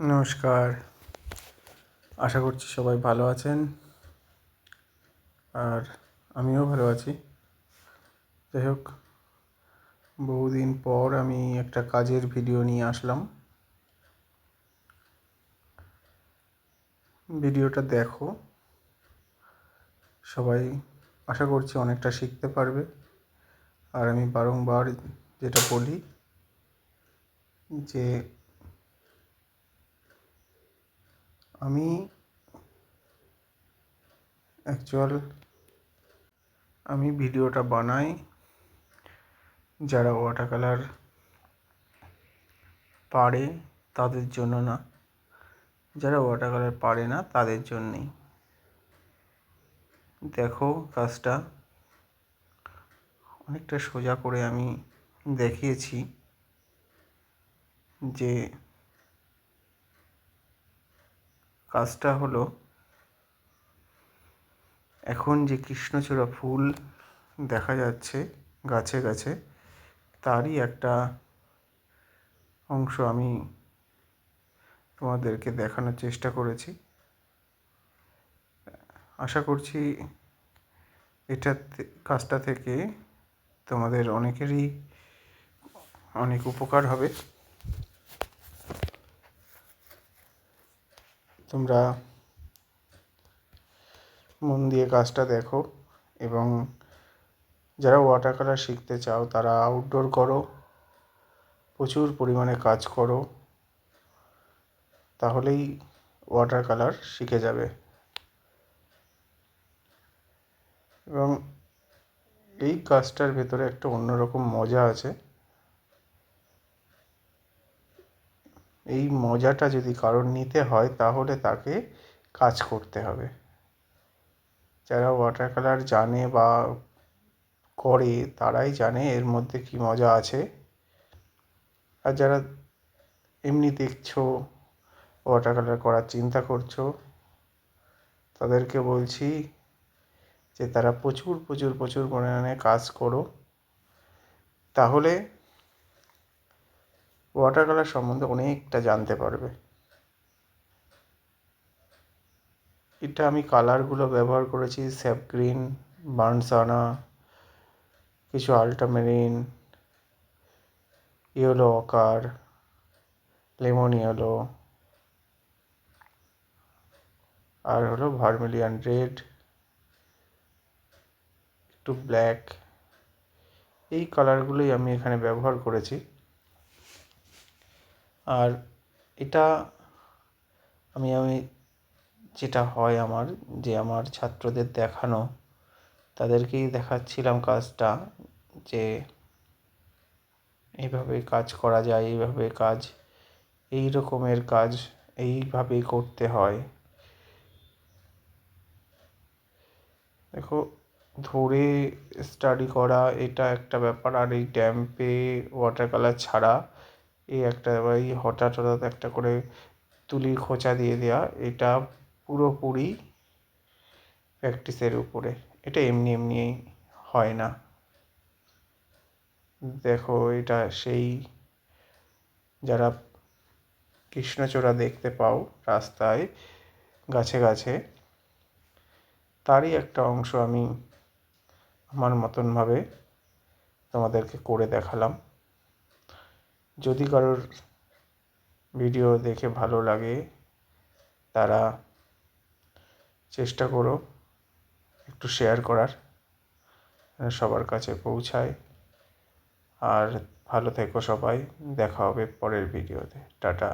নমস্কার। আশা করছি সবাই ভালো আছেন, আর আমিও ভালো আছি। যাই হোক, বহুদিন পর আমি একটা কাজের ভিডিও নিয়ে আসলাম। ভিডিওটা দেখো, সবাই আশা করছি অনেকটা শিখতে পারবে। আর আমি বারংবার যেটা বলি যে আমি ভিডিওটা বানাই যারা ওয়াটার কালার পারে তাদের জন্য না, যারা ওয়াটার কালার পারে না তাদের জন্যেই। দেখো, কাজটা অনেকটা সোজা করে আমি দেখিয়েছি যে কাজটা হলো, এখন যে কৃষ্ণচূড়া ফুল দেখা যাচ্ছে গাছে গাছে, তারই একটা অংশ আমি তোমাদেরকে দেখানোর চেষ্টা করেছি। আশা করছি কাজটা থেকে তোমাদের অনেকেরই অনেক উপকার হবে। তোমরা মন দিয়ে কাজটা দেখো, এবং যারা ওয়াটার কালার শিখতে চাও তারা আউটডোর করো, প্রচুর পরিমাণে কাজ করো, তাহলেই ওয়াটার কালার শিখে যাবে। এবং এই কাজটার ভেতরে একটা অন্যরকম মজা আছে। এই মজাটা যদি কারোর নিতে হয় তাহলে তাকে কাজ করতে হবে। যারা ওয়াটার কালার জানে বা করে তারাই জানে এর মধ্যে কী মজা আছে। আর যারা এমনি দেখছো, ওয়াটার কালার করার চিন্তা করছো, তাদেরকে বলছি যে তারা প্রচুর প্রচুর প্রচুর পরিমাণে কাজ করো, তাহলে ওয়াটার কালার সম্বন্ধে অনেকটা জানতে পারবে। এটা আমি কালারগুলো ব্যবহার করেছি স্যাপ গ্রিন, বার্নসানা, কিছু আল্ট্রামেরিন, ইয়েলো অকার, লেমন ইয়েলো, আর হলো ভার্মিলিয়ান রেড, একটু ব্ল্যাক। এই কালারগুলোই আমি এখানে ব্যবহার করেছি। আর এটা আমি যেটা হয় আমার, যে আমার ছাত্রদের দেখানো, তাদেরকেই দেখাচ্ছিলাম কাজটা, যে এইভাবে কাজ করা যায়, এইভাবে কাজ, এই রকমের কাজ এইভাবেই করতে হয়। দেখো, ধরে স্টাডি করা এটা একটা ব্যাপার, আর এই ড্যাম্পে ওয়াটার কালার ছাড়া এই হঠাৎ হঠাৎ একটা করে তুলির খোঁচা দিয়ে দেওয়া, এটা পুরোপুরি প্র্যাকটিসের উপরে। এটা এমনি এমনি হয় না। দেখো, এটা সেই যারা কৃষ্ণচূড়া দেখতে পাও রাস্তায় গাছে গাছে, তারই একটা অংশ আমি আমার মতনভাবে তোমাদেরকে করে দেখালাম। যদি কারোর ভিডিও দেখে ভালো লাগে, তারা চেষ্টা করো একটু শেয়ার করার, সবার কাছে পৌঁছায়। আর ভালো থেকো সবাই, দেখা হবে পরের ভিডিওতে। টাটা।